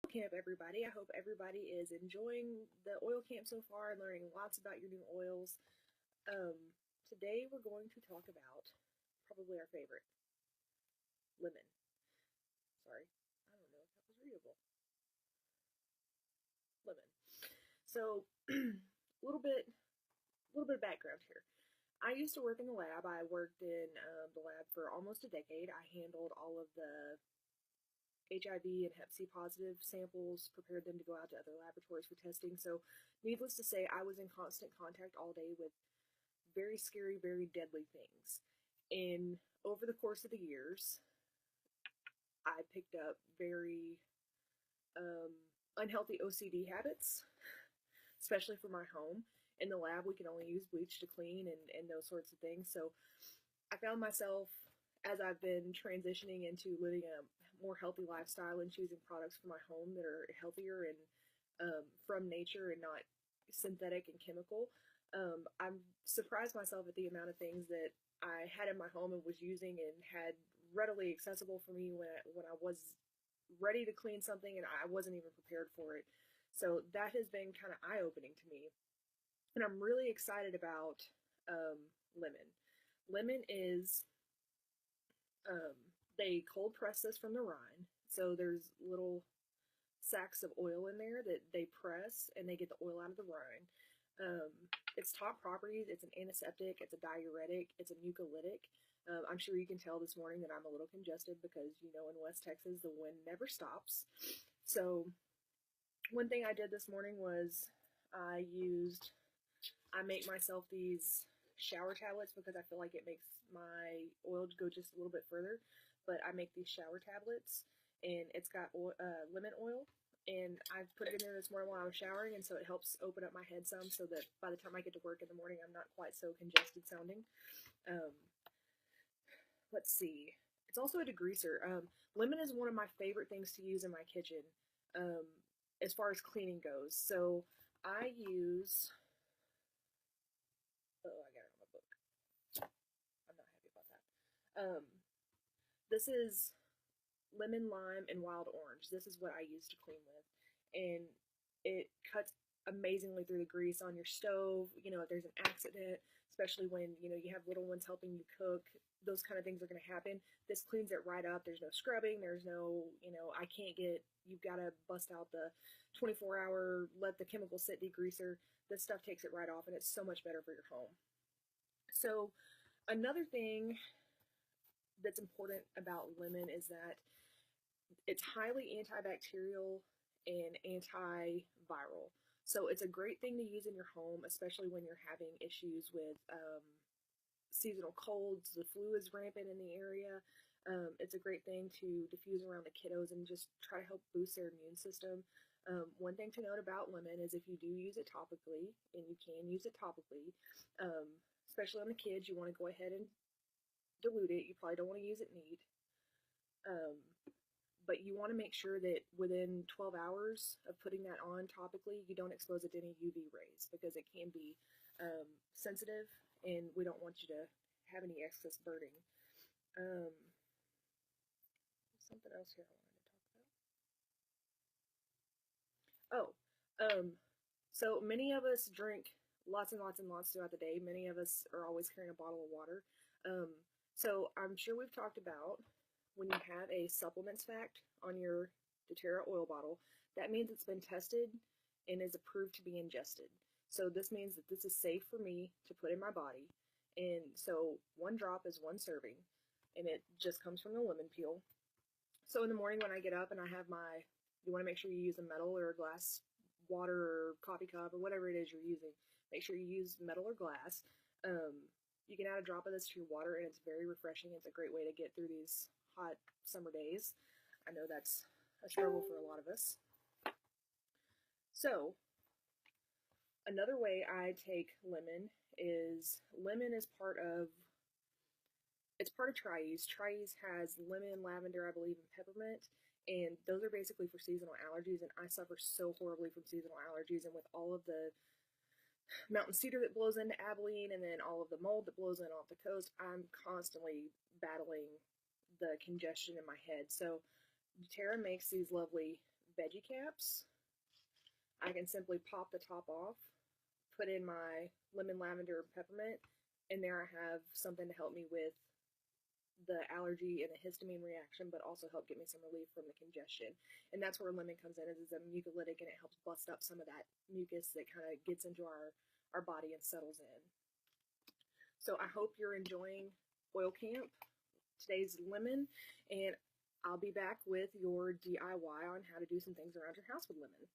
Camp, everybody. I hope everybody is enjoying the oil camp so far and learning lots about your new oils. Um, Today we're going to talk about probably our favorite, lemon. Sorry, I don't know if that was readable. Lemon. So, a little bit of background here. I used to work in the lab. I worked in the lab for almost a decade. I handled all of the HIV and Hep C positive samples, prepared them to go out to other laboratories for testing. So, needless to say, I was in constant contact all day with very scary, very deadly things. And over the course of the years, I picked up very um, unhealthy OCD habits, especially for my home. In the lab, we can only use bleach to clean and those sorts of things. So I found myself, as I've been transitioning into living a more healthy lifestyle and choosing products for my home that are healthier and from nature and not synthetic and chemical, I'm surprised myself at the amount of things that I had in my home and was using and had readily accessible for me when I was ready to clean something and I wasn't even prepared for it. So that has been kind of eye opening to me, and I'm really excited about um, lemon. Lemon is um, they cold press this from the rind, so there's little sacks of oil in there that they press and they get the oil out of the rind. Um, its top properties: it's an antiseptic, it's a diuretic, it's a mucolytic. I'm sure you can tell this morning that I'm a little congested because in West Texas the wind never stops. So one thing I did this morning was I make myself these shower tablets because I feel like it makes my oil go just a little bit further. But I make these shower tablets, and it's got lemon oil. And I put it in there this morning while I was showering, and so it helps open up my head some so that by the time I get to work in the morning, I'm not quite so congested sounding. Um, let's see. It's also a degreaser. Lemon is one of my favorite things to use in my kitchen um, as far as cleaning goes. So I use. Oh, I got it on my book. I'm not happy about that. This is lemon, lime, and wild orange. This is what I use to clean with. And it cuts amazingly through the grease on your stove. If there's an accident, especially when, you have little ones helping you cook, those kind of things are going to happen. This cleans it right up. There's no scrubbing. There's no, you've got to bust out the 24-hour, let the chemical sit degreaser. This stuff takes it right off, and it's so much better for your home. So another thing that's important about lemon is that it's highly antibacterial and antiviral. So it's a great thing to use in your home, especially when you're having issues with seasonal colds. The flu is rampant in the area. It's a great thing to diffuse around the kiddos and just try to help boost their immune system. One thing to note about lemon is if you do use it topically, and you can use it topically, especially on the kids, you want to go ahead and dilute it. You probably don't want to use it neat. But you want to make sure that within 12 hours of putting that on topically, you don't expose it to any UV rays because it can be sensitive, and we don't want you to have any excess burning. Something else here I wanted to talk about. So many of us drink lots and lots and lots throughout the day. Many of us are always carrying a bottle of water. So I'm sure we've talked about when you have a supplements fact on your doTERRA oil bottle, that means it's been tested and is approved to be ingested. So this means that this is safe for me to put in my body. And so one drop is one serving, and it just comes from the lemon peel. So in the morning when I get up and I have you want to make sure you use a metal or a glass water or coffee cup or whatever it is you're using. Make sure you use metal or glass. You can add a drop of this to your water, and it's very refreshing. It's a great way to get through these hot summer days. I know that's a struggle for a lot of us. So another way I take lemon is it's part of Tri-Ease. Tri-Ease has lemon, lavender, I believe, and peppermint, and those are basically for seasonal allergies, and I suffer so horribly from seasonal allergies, and with all of the mountain cedar that blows into Abilene and then all of the mold that blows in off the coast, I'm constantly battling the congestion in my head. So doTERRA makes these lovely veggie caps. I can simply pop the top off, put in my lemon, lavender, peppermint, and there I have something to help me with the allergy and the histamine reaction, but also help get me some relief from the congestion. And that's where lemon comes in, is a mucolytic, and it helps bust up some of that mucus that kind of gets into our body and settles in. So I hope you're enjoying Oil Camp. Today's lemon, and I'll be back with your DIY on how to do some things around your house with lemon.